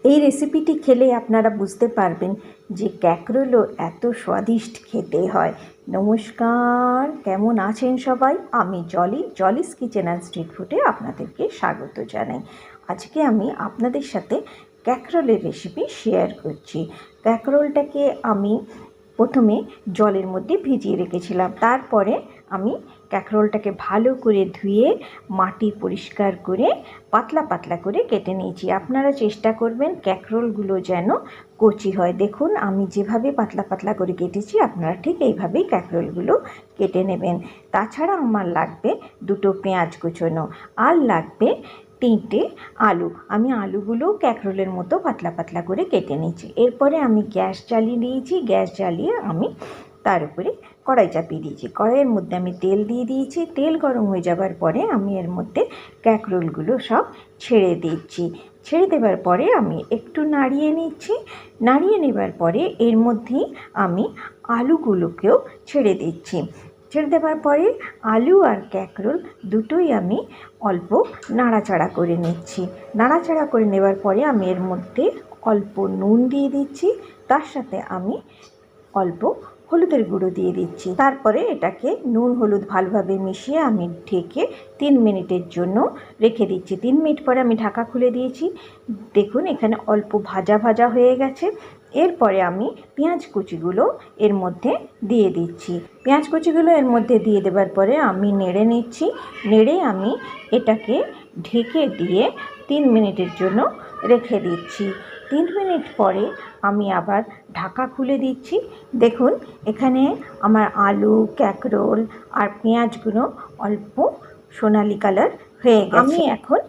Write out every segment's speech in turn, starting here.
এই রেসিপিটি খেলে আপনারা বুঝতে পারবেন যে ক্যাকরোলও এত স্বাদিষ্ট খেতে হয়। নমস্কার, কেমন আছেন সবাই? আমি জলিস কিচেন অ্যান্ড স্ট্রিট ফুডে আপনাদেরকে স্বাগত জানাই। আজকে আমি আপনাদের সাথে ক্যাকরোলের রেসিপি শেয়ার করছি। ক্যাকরোলটাকে আমি প্রথমে জলের মধ্যে ভিজিয়ে রেখেছিলাম। তারপরে আমি ক্যাকরোলটাকে ভালো করে ধুয়ে মাটি পরিষ্কার করে পাতলা পাতলা করে কেটে নিয়েছি। আপনারা চেষ্টা করবেন ক্যাকরোলগুলো যেন কচি হয়। দেখুন আমি যেভাবে পাতলা পাতলা করে কেটেছি, আপনারা ঠিক এইভাবেই ক্যাকরোলগুলো কেটে নেবেন। তাছাড়া আমার লাগবে 2টো পেঁয়াজ কুচোনো, আর লাগবে 3টে আলু। আমি আলুগুলো ক্যাকরোলের মতো পাতলা পাতলা করে কেটে নিয়েছি। এরপরে আমি গ্যাস জ্বালিয়ে দিয়েছি। গ্যাস জ্বালিয়ে আমি তার উপরে কড়াই চাপিয়ে দিয়েছি। কড়াইয়ের মধ্যে আমি তেল দিয়ে দিয়েছি। তেল গরম হয়ে যাবার পরে আমি এর মধ্যে ক্যাকরোলগুলো সব ছেড়ে দিচ্ছি। ছেড়ে দেওয়ার পরে আমি একটু নাড়িয়ে নিচ্ছি। নাড়িয়ে নেবার পরে এর মধ্যেই আমি আলুগুলোকেও ছেড়ে দিচ্ছি। ছেড়ে দেওয়ার পরে আলু আর ক্যাকরোল দুটোই আমি অল্প নাড়াচাড়া করে নিচ্ছি। নাড়াচাড়া করে নেবার পরে আমি এর মধ্যে অল্প নুন দিয়ে দিচ্ছি। তার সাথে আমি অল্প হলুদের গুঁড়ো দিয়ে দিচ্ছি। তারপরে এটাকে নুন হলুদ ভালোভাবে মিশিয়ে আমি ঢেকে 3 মিনিটের জন্য রেখে দিচ্ছি। 3 মিনিট পরে আমি ঢাকা খুলে দিয়েছি। দেখুন এখানে অল্প ভাজা ভাজা হয়ে গেছে। এরপরে আমি পেঁয়াজ কুচিগুলো এর মধ্যে দিয়ে দিচ্ছি। পেঁয়াজ কুচিগুলো এর মধ্যে দিয়ে দেওয়ার পরে আমি নেড়ে নিচ্ছি। নেড়ে আমি এটাকে ঢেকে দিয়ে 3 মিনিটের জন্য রেখে দিচ্ছি। 3 মিনিট পরে আমি আবার ঢাকা খুলে দিচ্ছি। দেখুন এখানে আমার আলু, ক্যাকরোল আর পেঁয়াজগুলো অল্প সোনালি কালার হয়ে গেছে। আমি এখন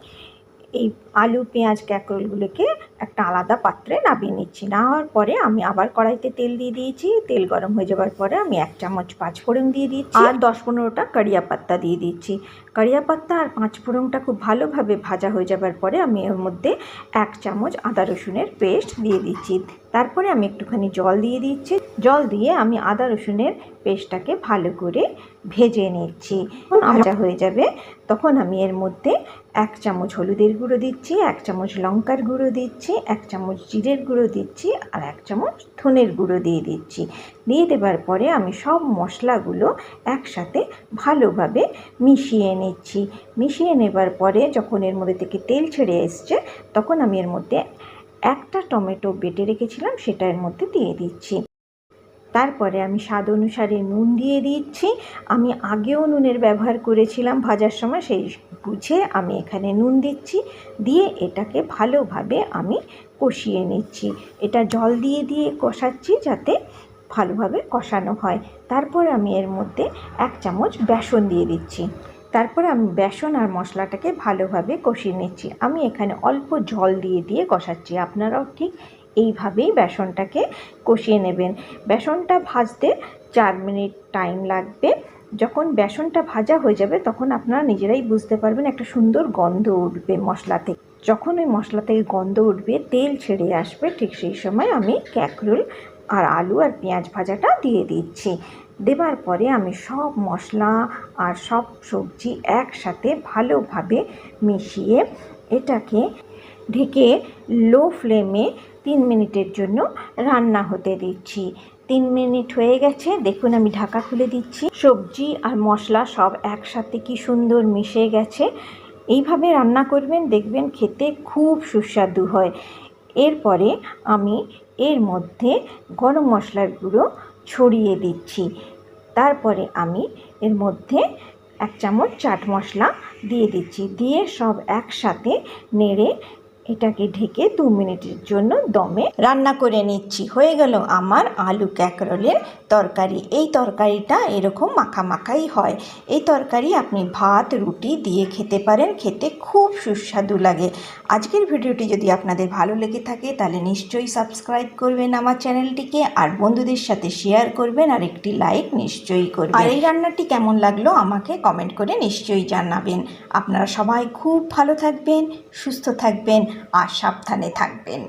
এই আলু, পেঁয়াজ, ক্যাকরোলগুলোকে একটা আলাদা পাত্রে নামিয়ে নিচ্ছি। নেওয়ার পরে আমি আবার কড়াইতে তেল দিয়ে দিয়েছি। তেল গরম হয়ে যাওয়ার পরে আমি 1 চামচ পাঁচফোড়ন দিয়ে দিচ্ছি আর 10-15টা কারিয়া পাত্তা দিয়ে দিচ্ছি। কারিয়া পাত্তা আর পাঁচফোড়নটা খুব ভালোভাবে ভাজা হয়ে যাবার পরে আমি এর মধ্যে 1 চামচ আদা রসুনের পেস্ট দিয়ে দিচ্ছি। তারপরে আমি একটুখানি জল দিয়ে দিচ্ছি। জল দিয়ে আমি আদা রসুনের পেস্টটাকে ভালো করে ভেজে নিচ্ছি। যখন ভাজা হয়ে যাবে তখন আমি এর মধ্যে 1 চামচ হলুদের গুঁড়ো দিচ্ছি, 1 চামচ লঙ্কার গুঁড়ো দিচ্ছি, 1 চামচ জিরের গুঁড়ো দিচ্ছি আর 1 চামচ ধনের গুঁড়ো দিয়ে দিচ্ছি। দিয়ে দেবার পরে আমি সব মশলাগুলো একসাথে ভালোভাবে মিশিয়ে নিচ্ছি। মিশিয়ে নেবার পরে যখন এর মধ্যে থেকে তেল ছেড়ে এসছে তখন আমি এর মধ্যে একটা টমেটো বেটে রেখেছিলাম, সেটা এর মধ্যে দিয়ে দিচ্ছি। তারপরে আমি স্বাদ অনুসারে নুন দিয়ে দিচ্ছি। আমি আগেও নুনের ব্যবহার করেছিলাম ভাজার সময়, সেই বুঝে আমি এখানে নুন দিচ্ছি। দিয়ে এটাকে ভালোভাবে আমি কষিয়ে নিচ্ছি। এটা জল দিয়ে দিয়ে কষাচ্ছি যাতে ভালোভাবে কষানো হয়। তারপর আমি এর মধ্যে 1 চামচ বেসন দিয়ে দিচ্ছি। তারপরে আমি বেসন আর মশলাটাকে ভালোভাবে কষিয়ে নিচ্ছি। আমি এখানে অল্প জল দিয়ে দিয়ে কষাচ্ছি। আপনারাও ঠিক এইভাবেই বেসনটাকে কষিয়ে নেবেন। বেসনটা ভাজতে 4 মিনিট টাইম লাগবে। যখন বেসনটা ভাজা হয়ে যাবে তখন আপনারা নিজেরাই বুঝতে পারবেন একটা সুন্দর গন্ধ উঠবে মশলা থেকে। যখন ওই মশলা থেকে গন্ধ উঠবে, তেল ছেড়ে আসবে, ঠিক সেই সময় আমি ক্যাকরোল আর আলু আর পেঁয়াজ ভাজাটা দিয়ে দিচ্ছি। দেবার পরে আমি সব মশলা আর সব সবজি একসাথে ভালোভাবে মিশিয়ে এটাকে ঢেকে লো ফ্লেমে 3 মিনিটের জন্য রান্না হতে দিচ্ছি। 3 মিনিট হয়ে গেছে। দেখুন আমি ঢাকা খুলে দিচ্ছি। সবজি আর মশলা সব একসাথে কি সুন্দর মিশে গেছে। এইভাবে রান্না করবেন, দেখবেন খেতে খুব সুস্বাদু হয়। এরপরে আমি এর মধ্যে গরম মশলার গুঁড়ো ছড়িয়ে দিচ্ছি। তারপরে আমি এর মধ্যে 1 চামচ চাট মশলা দিয়ে দিচ্ছি। দিয়ে সব একসাথে নেড়ে এটাকে ঢেকে 2 মিনিটের জন্য দমে রান্না করে নিচ্ছি। হয়ে গেল আমার আলু ক্যাকরোলের তরকারি। এই তরকারিটা এরকম মাখা মাখাই হয়। এই তরকারি আপনি ভাত, রুটি দিয়ে খেতে পারেন, খেতে খুব সুস্বাদু লাগে। আজকের ভিডিওটি যদি আপনাদের ভালো লেগে থাকে তাহলে নিশ্চয়ই সাবস্ক্রাইব করবেন আমার চ্যানেলটিকে, আর বন্ধুদের সাথে শেয়ার করবেন, আর একটি লাইক নিশ্চয়ই করবেন। আর এই রান্নাটি কেমন লাগলো আমাকে কমেন্ট করে নিশ্চয়ই জানাবেন। আপনারা সবাই খুব ভালো থাকবেন, সুস্থ থাকবেন আর সাবধানে থাকবেন।